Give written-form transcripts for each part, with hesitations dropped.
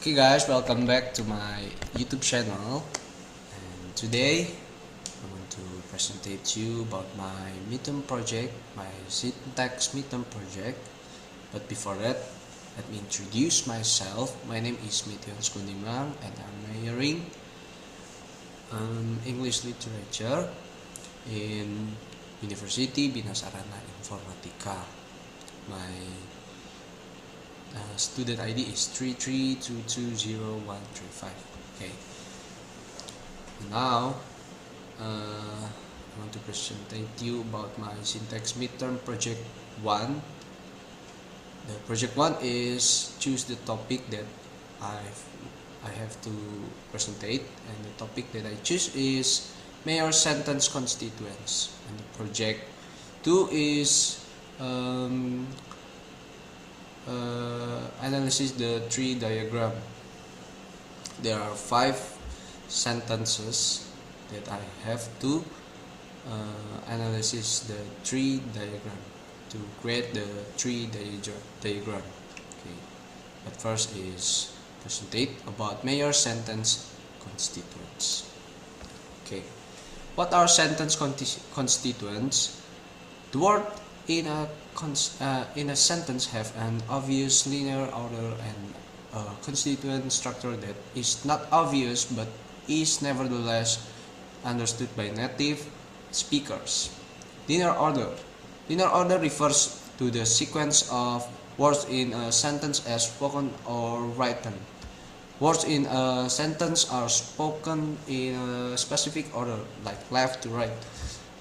Okay guys, welcome back to my YouTube channel, and today I want to present to you about my midterm project, my syntax midterm project. But before that, let me introduce myself. My name is Mithion Skundimang and I'm majoring English Literature in University Bina Sarana Informatika. My student ID is 33220135. Okay. Now, I want to present you about my syntax midterm project 1. The project 1 is choose the topic that I have to presentate, and the topic that I choose is mayor sentence constituents, and the project 2 is analysis the tree diagram. There are 5 sentences that I have to analyze the tree diagram to create the tree diagram. Okay. But first is presentate about mayor sentence constituents. Okay. What are sentence constituents? The word in a sentence have an obvious linear order and a constituent structure that is not obvious but is nevertheless understood by native speakers. Linear order refers to the sequence of words in a sentence as spoken or written. Words in a sentence are spoken in a specific order, like left to right.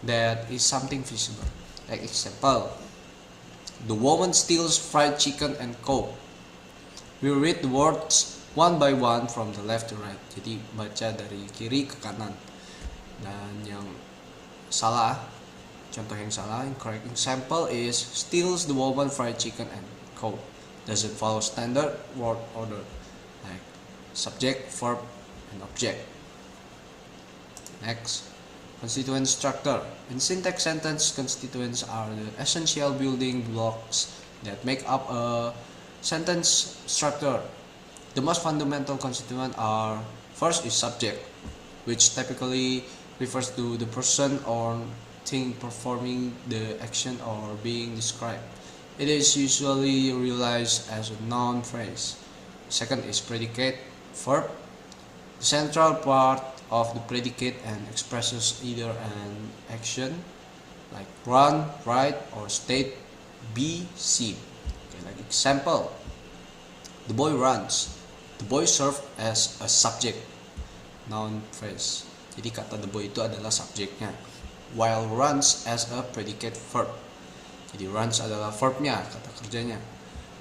That is something visible. Like example, the woman steals fried chicken and coke. We read the words one by one from the left to right. Jadi baca dari kiri ke kanan. Dan yang salah, contoh yang salah, incorrect example is steals the woman fried chicken and coke. Doesn't follow standard word order like subject, verb, and object. Next. Constituent structure. In syntax, sentence constituents are the essential building blocks that make up a sentence structure. The most fundamental constituent are: first is subject, which typically refers to the person or thing performing the action or being described. It is usually realized as a noun phrase. Second is predicate, verb. The central part of the predicate and expresses either an action like run, write, or state, be, see. Okay, like example, the boy runs. The boy served as a subject, noun phrase. Jadi kata the boy itu adalah subjeknya, while runs as a predicate verb. Jadi runs adalah verbnya, kata kerjanya.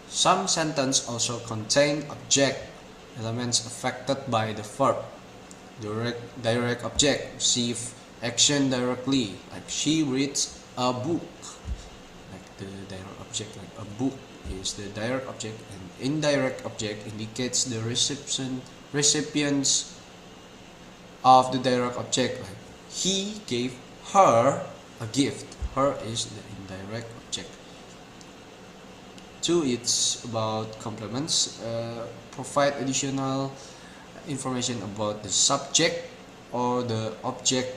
Some sentence also contain object, elements affected by the verb. Direct object receive action directly, like she reads a book. Like the direct object, like a book is the direct object, and indirect object indicates the recipients of the direct object. Like he gave her a gift. Her is the indirect object. 2, it's about complements. Provide additional information about the subject or the object.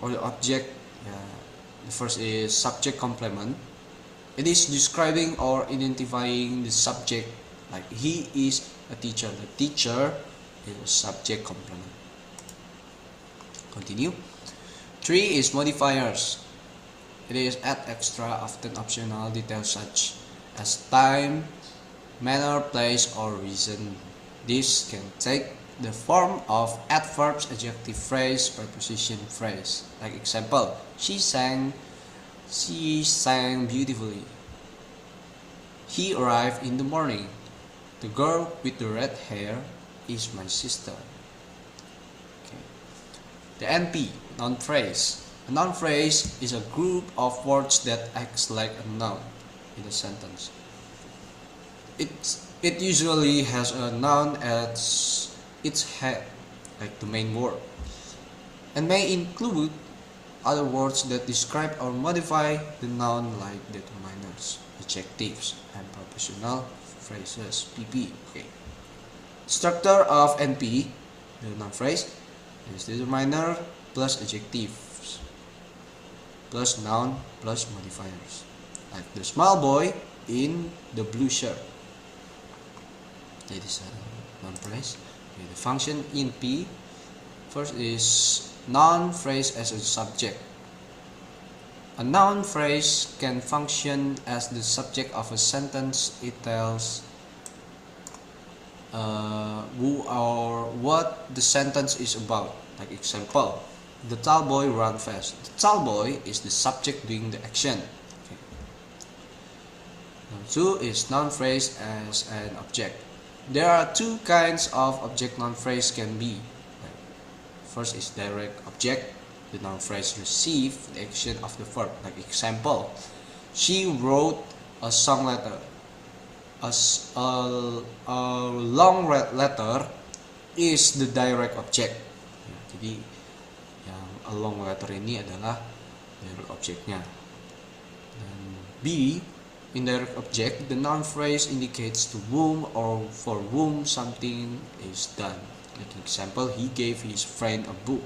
The first is subject complement. It is describing or identifying the subject, like he is a teacher. The teacher is a subject complement. Continue. 3 is modifiers. It is add extra, often optional details such as time, manner, place, or reason. This can take the form of adverbs, adjective phrase, preposition phrase. Like example, she sang beautifully. He arrived in the morning. The girl with the red hair is my sister. Okay. The NP, noun phrase. A noun phrase is a group of words that acts like a noun in a sentence. It usually has a noun as its head, like the main word, and may include other words that describe or modify the noun like determiners, adjectives, and prepositional phrases, PP. Okay. Structure of NP, the noun phrase, is determiner plus adjectives plus noun plus modifiers. Like the small boy in the blue shirt. That is a noun phrase. Okay, the function in P. First is noun phrase as a subject. A noun phrase can function as the subject of a sentence. It tells who or what the sentence is about. Like example, the tall boy ran fast. The tall boy is the subject doing the action. Okay. Number 2 is noun phrase as an object. There are two kinds of object noun phrase can be. First is direct object. The noun phrase receive the action of the verb. Like example, she wrote a song letter. A long letter is the direct object. Ya, jadi yang a long letter ini adalah direct objectnya. Dan B, indirect object, the noun phrase indicates to whom or for whom something is done. Like example, he gave his friend a book.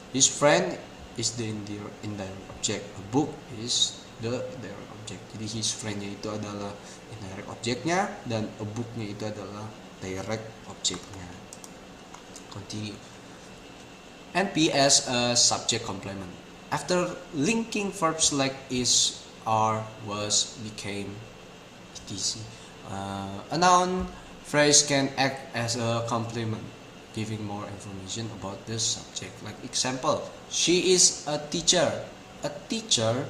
His friend is the indirect object. A book is the direct object. Jadi his friend-nya itu adalah indirect objeknya dan a book-nya itu adalah direct objeknya. Continue. NP as a subject complement. After linking verbs like is, are, was, became, etc. A noun phrase can act as a complement, giving more information about the subject. Like example, she is a teacher. A teacher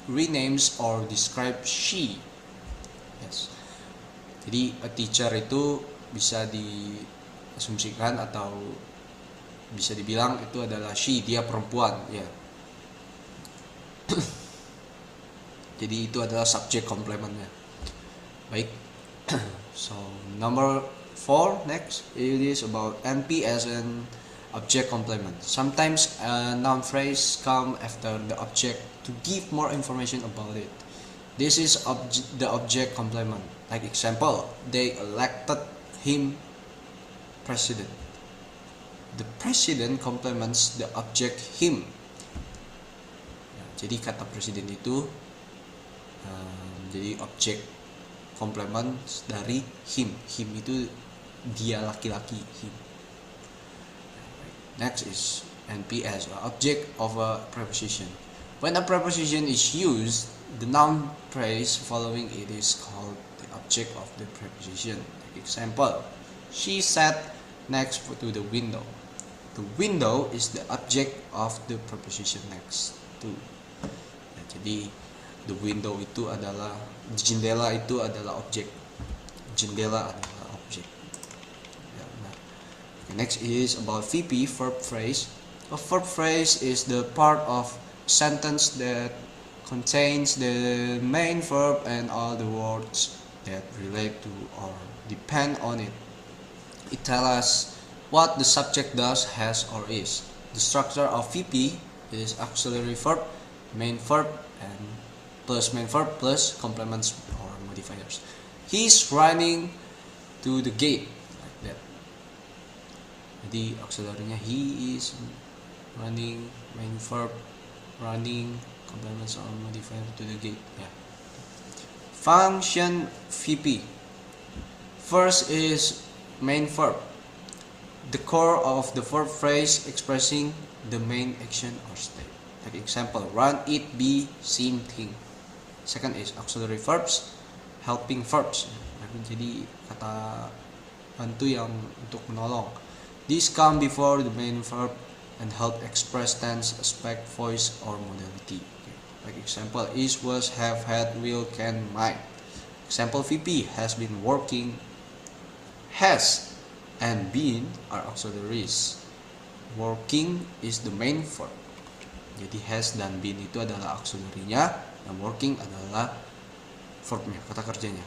renames or describes she. Yes. Jadi a teacher itu bisa diasumsikan atau bisa dibilang itu adalah she, dia perempuan, ya. Jadi itu adalah subject complementnya. Baik. So number 4 next, it is about NP as an object complement. Sometimes a noun phrase come after the object to give more information about it. This is the object complement. Like example, they elected him president. The president complements the object him. Ya, jadi kata presiden itu jadi objek komplement dari him. Him itu dia laki-laki, him. Next is NP as an object of a preposition. When a preposition is used, the noun phrase following it is called the object of the preposition. Like example, she sat next to the window. The window is the object of the preposition next to. Ya, jadi the window itu adalah, jendela itu adalah objek. Jendela adalah objek. Ya, nah. Next is about VP, verb phrase. A verb phrase is the part of sentence that contains the main verb and all the words that relate to or depend on it. It tells us what the subject does, has, or is. The structure of VP is auxiliary verb, main verb, and plus main verb plus complements or modifiers. He's running to the gate, like that. Jadi auxiliary-nya he is running, main verb running, complements or modifier to the gate. Yeah. Function VP. First is main verb, the core of the verb phrase expressing the main action or state. Like example, run, eat, be, same thing. Second is auxiliary verbs, helping verbs. Jadi kata bantu yang untuk menolong. These come before the main verb and help express tense, aspect, voice, or modality. Like example, is, was, have, had, will, can, might. Example VP, has been working. Has and been are auxiliaries. Working is the main verb. Jadi has dan been itu adalah auxiliary-nya, dan working adalah verbnya, kata kerjanya.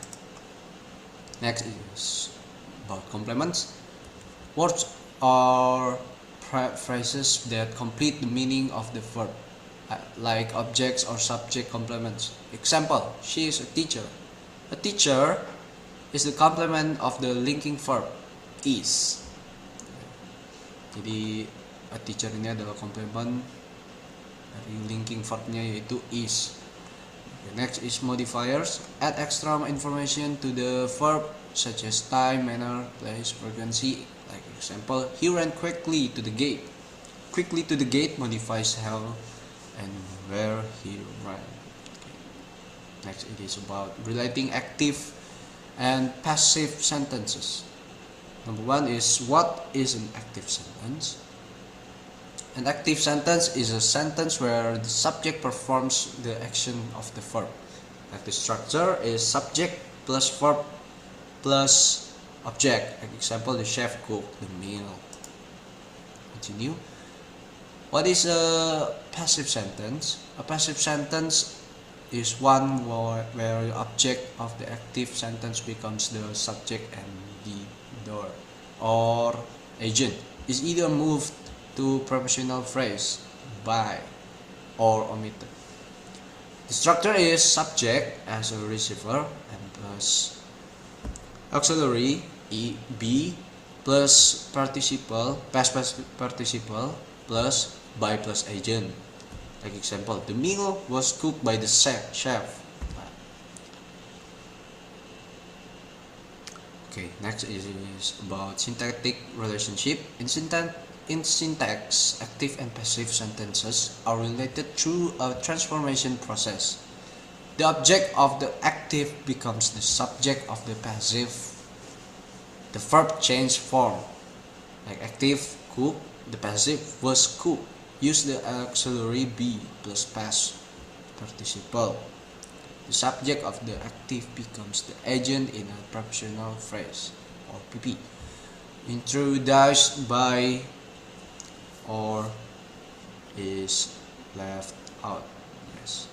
Next is about complements. Words are phrases that complete the meaning of the verb, like objects or subject complements. Example, she is a teacher. A teacher is the complement of the linking verb is. Jadi a teacher ini adalah komplement dari linking verbnya yaitu is. Next is modifiers. Add extra information to the verb such as time, manner, place, frequency. Like example, he ran quickly to the gate. Quickly to the gate modifies how and where he ran. Okay. Next it is about relating active and passive sentences. Number one is, what is an active sentence? An active sentence is a sentence where the subject performs the action of the verb. Like the structure is subject plus verb plus object. Like example, the chef cooked the meal. Continue. What is a passive sentence? A passive sentence is one where the object of the active sentence becomes the subject and the door or agent is either moved to prepositional phrase by or omitted. The structure is subject as a receiver and plus auxiliary be plus participle past participle plus by plus agent. Like example, the meal was cooked by the chef. Okay, next is about syntactic relationship. In syntax, active and passive sentences are related through a transformation process. The object of the active becomes the subject of the passive. The verb changes form. Like active, cook, the passive was cooked. Use the auxiliary be plus past participle. The subject of the active becomes the agent in a prepositional phrase or PP. Introduced by or is left out. Yes.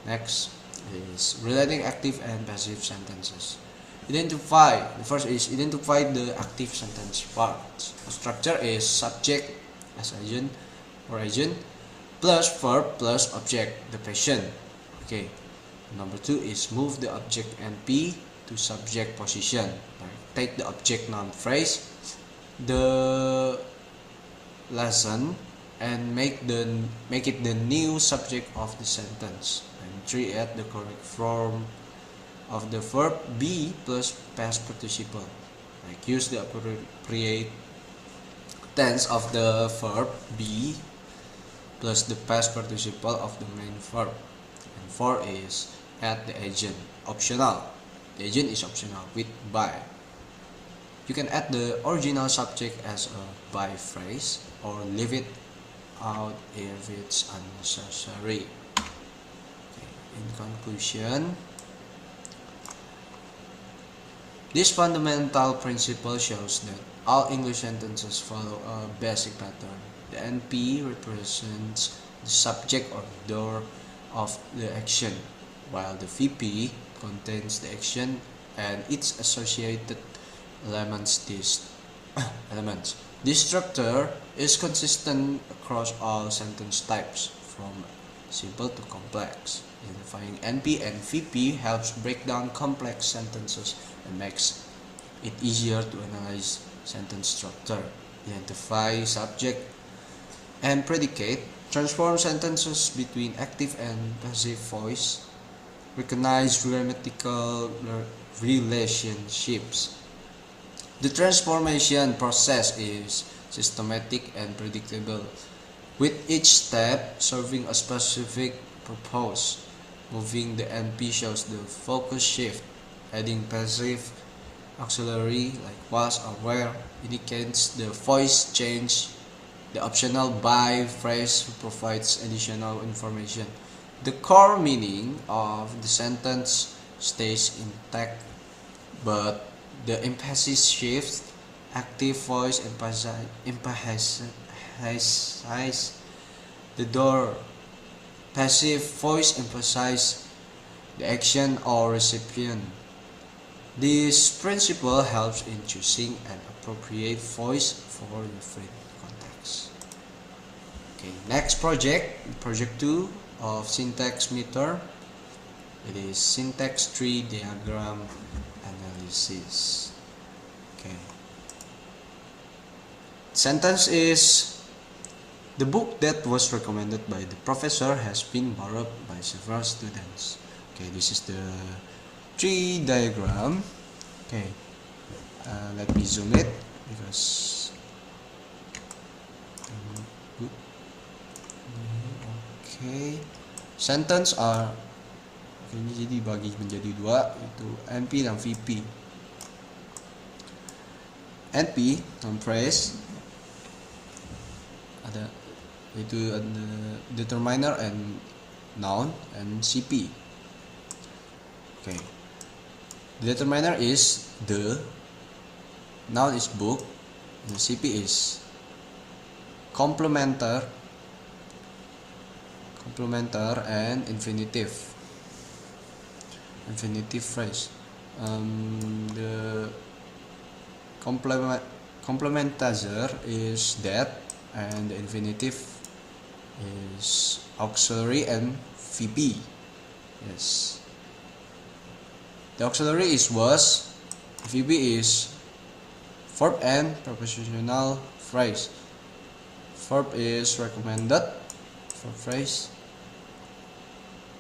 Next is relating active and passive sentences. Identify. The first is identify the active sentence parts. The structure is subject as agent or agent plus verb plus object, the patient. Okay. Number two is move the object NP to subject position. Take the object noun phrase, the lesson, and make it the new subject of the sentence. And three, add the correct form of the verb be plus past participle. Like use the appropriate tense of the verb be plus the past participle of the main verb. And four is add the agent, optional. The agent is optional with by. You can add the original subject as a by phrase or leave it out if it's unnecessary. Okay. In conclusion, this fundamental principle shows that all English sentences follow a basic pattern. The NP represents the subject or door of the action, while the VP contains the action and its associated elements. This structure is consistent across all sentence types, from simple to complex. Identifying NP and VP helps break down complex sentences and makes it easier to analyze sentence structure. Identify subject and predicate. Transform sentences between active and passive voice. Recognize grammatical relationships. The transformation process is systematic and predictable, with each step serving a specific purpose. Moving the NP shows the focus shift. Adding passive auxiliary like was or where indicates the voice change. The optional by phrase provides additional information. The core meaning of the sentence stays intact, but the emphasis shifts. Active voice emphasizes the door. Passive voice emphasizes the action or recipient. This principle helps in choosing an appropriate voice for different contexts. Okay, next project 2 of syntax meter. It is syntax tree diagram analysis. phrases. Okay. Sentence is the book that was recommended by the professor has been borrowed by several students. Okay, this is the tree diagram. Okay, let me zoom it because okay, sentence are ini jadi bagi menjadi dua, itu NP dan VP. NP noun phrase ada itu ada determiner and noun, and CP. Okay, the determiner is the, noun is book, and CP is complementer and infinitive phrase. The complementizer is that, and the infinitive is auxiliary and VP. Yes, the auxiliary is was, VP is verb and prepositional phrase. Verb is recommended for phrase,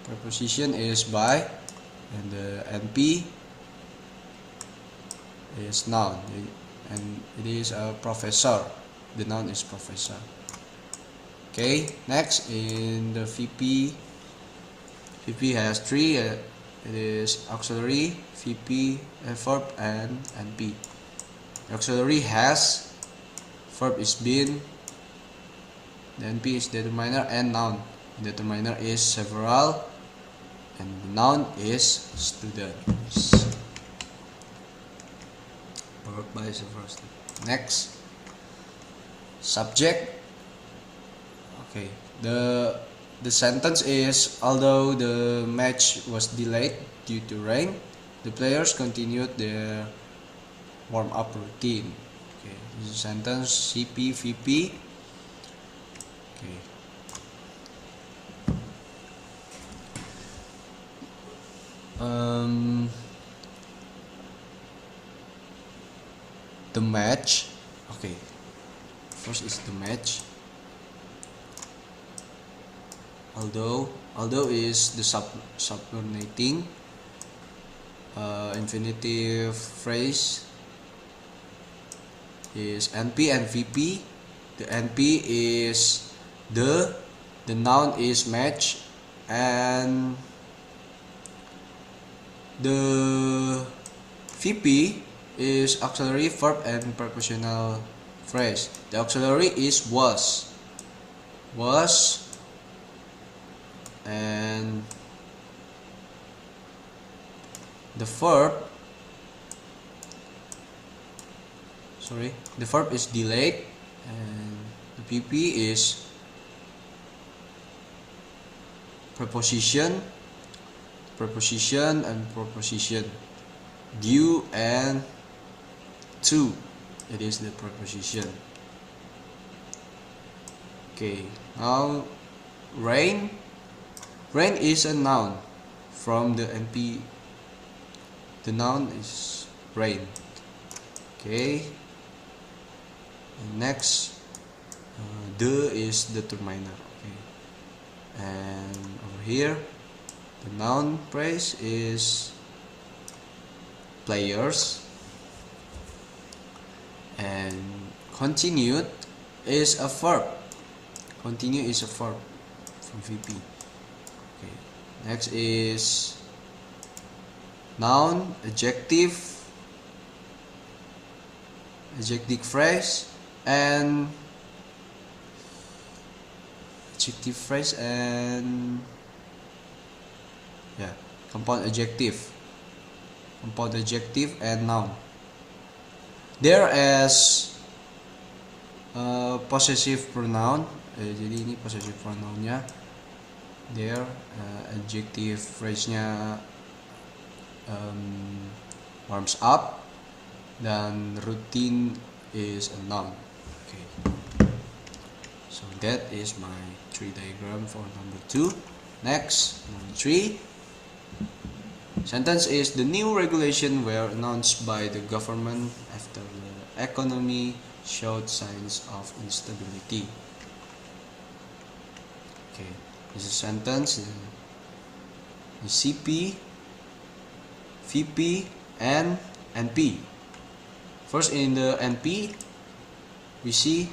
preposition is by, and the NP is noun, and it is a professor. The noun is professor. Okay, next in the VP has three. It is auxiliary, VP, verb, and NP. The auxiliary has, verb is been, the NP is determiner and noun. The determiner is several, and the noun is students. Verb by several students. Next, subject. Okay, the sentence is, although the match was delayed due to rain, the players continued their warm-up routine. Okay, this is sentence CP VP. Okay. The match. Okay, first is the match. Although is the subordinating infinitive phrase is NP and VP. The NP is the noun is match, and the VP is auxiliary, verb, and prepositional phrase. The auxiliary is was, and the verb is delayed, and the VP is preposition and proposition, due and to, it is the preposition. Okay, now rain is a noun from the NP. The noun is rain. Okay, and next the is determiner. Okay, and over here the noun phrase is players, and continued is a verb. Continue is a verb from VP. Okay, next is noun, adjective phrase, and compound adjective and noun. There as possessive pronoun. Jadi ini possessive pronounnya. There adjective phrase-nya warms up, dan routine is a noun. Okay, so that is my tree diagram for number 2. Next, number 3. Sentence is the new regulation were announced by the government after the economy showed signs of instability. Okay, this is sentence. The CP, VP, and NP. First, in the NP, we see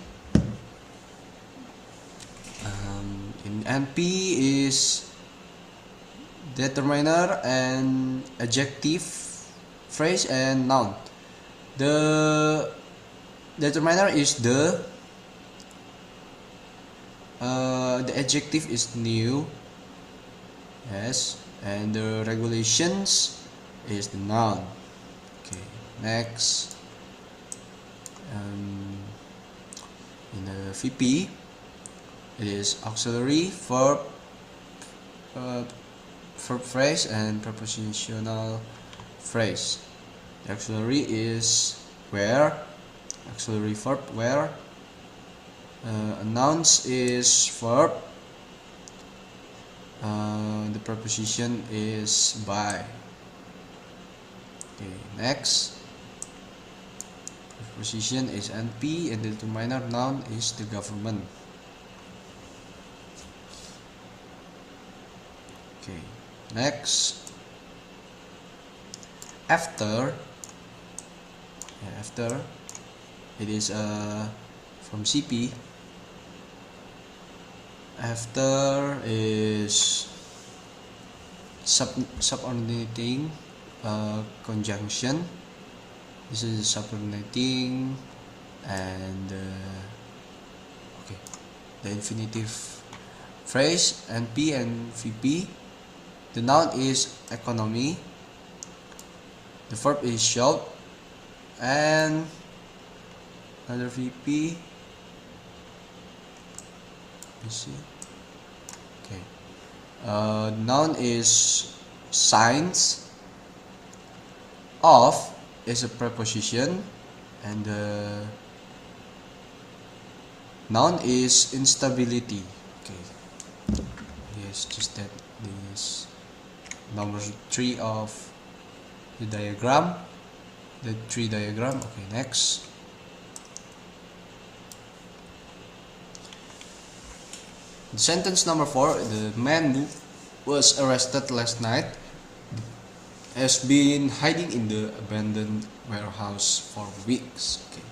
in NP is determiner and adjective, phrase, and noun. The determiner is the adjective is new, yes, and the regulations is the noun. Okay, next, in the VP, it is auxiliary, verb, verb phrase, and prepositional phrase. The auxiliary is where, auxiliary verb where. Nouns is verb. The preposition is by. Okay, next. Preposition is NP, and the determiner noun is the government. Okay, next. After. After. It is from CP. After is subordinating conjunction. This is subordinating, and okay, the infinitive phrase NP and VP. The noun is economy. The verb is showed, and another VP. You see, okay. Noun is signs. Of is a preposition, and the noun is instability. Okay, yes, just that this number 3 of the diagram, the tree diagram. Okay, next. Sentence number 4, the man who was arrested last night has been hiding in the abandoned warehouse for weeks. Okay.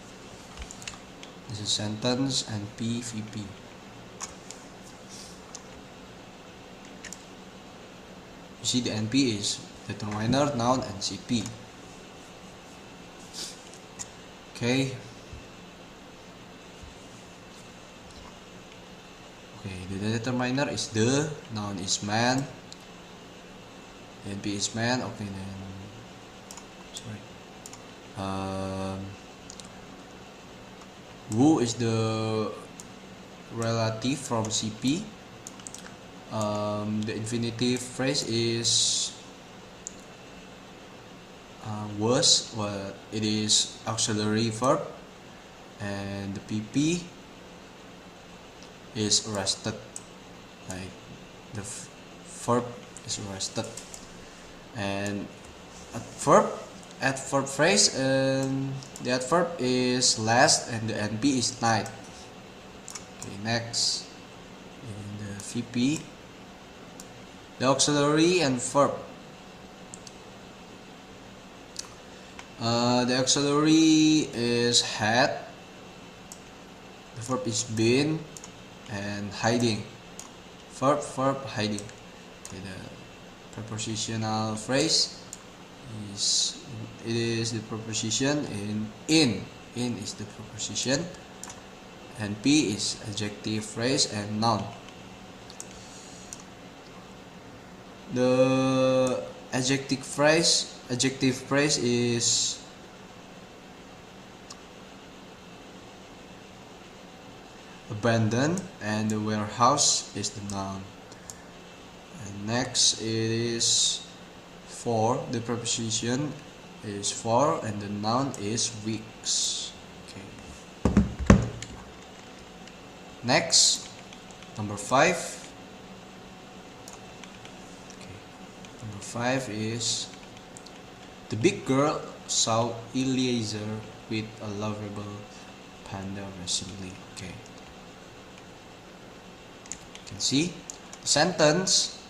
This is sentence NP, VP. You see the NP is determiner, noun, and CP. Okay. Okay, the determiner is the, noun is man, NP is man. Okay, then sorry. Who is the relative from CP. The infinitive phrase is was. Well, it is auxiliary verb, and the PP is arrested. Like the verb is arrested, and adverb phrase, the adverb is last, and the NP is night. Okay, next, in the VP, the auxiliary and verb. The auxiliary is had, the verb is been, and hiding. Verb, hiding. Okay, the prepositional phrase is, it is the preposition in is the preposition, and P is adjective phrase and noun. The adjective phrase is abandoned, and the warehouse is the noun. And next it is for, the preposition is for, and the noun is weeks. Okay. Next, number 5. Okay. Number Number 5 is the big girl saw Eliezer with a lovable panda recently. Okay. You can see the sentence.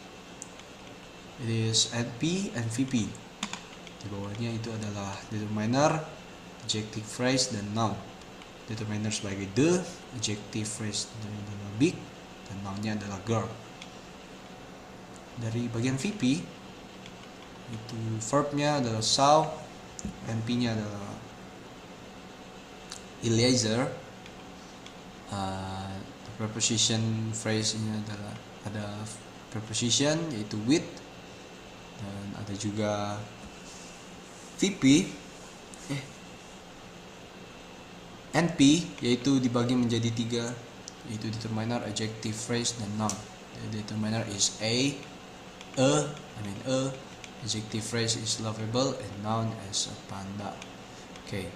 It is NP and VP. Di bawahnya itu adalah determiner, adjective phrase, dan noun. Determiner sebagai the, adjective phrase adalah big, dan nounnya adalah girl. Dari bagian VP itu verbnya adalah saw, NP-nya adalah Eliezer. The preposition phrase-nya adalah ada preposition yaitu with, dan ada juga VP NP yaitu dibagi menjadi 3, yaitu determiner, adjective phrase, dan noun. The determiner is a, adjective phrase is lovable, and noun as a panda. Okay.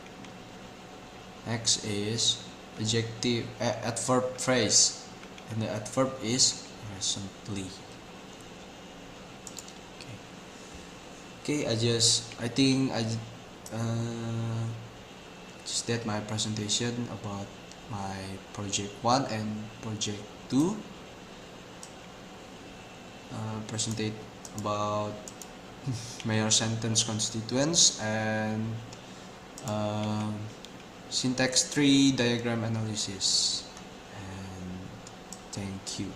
Next is adverb phrase, and the adverb is recently. Okay, I think I just did my presentation about my project 1 and project 2. Presentate about major sentence constituents and syntax tree diagram analysis. And thank you.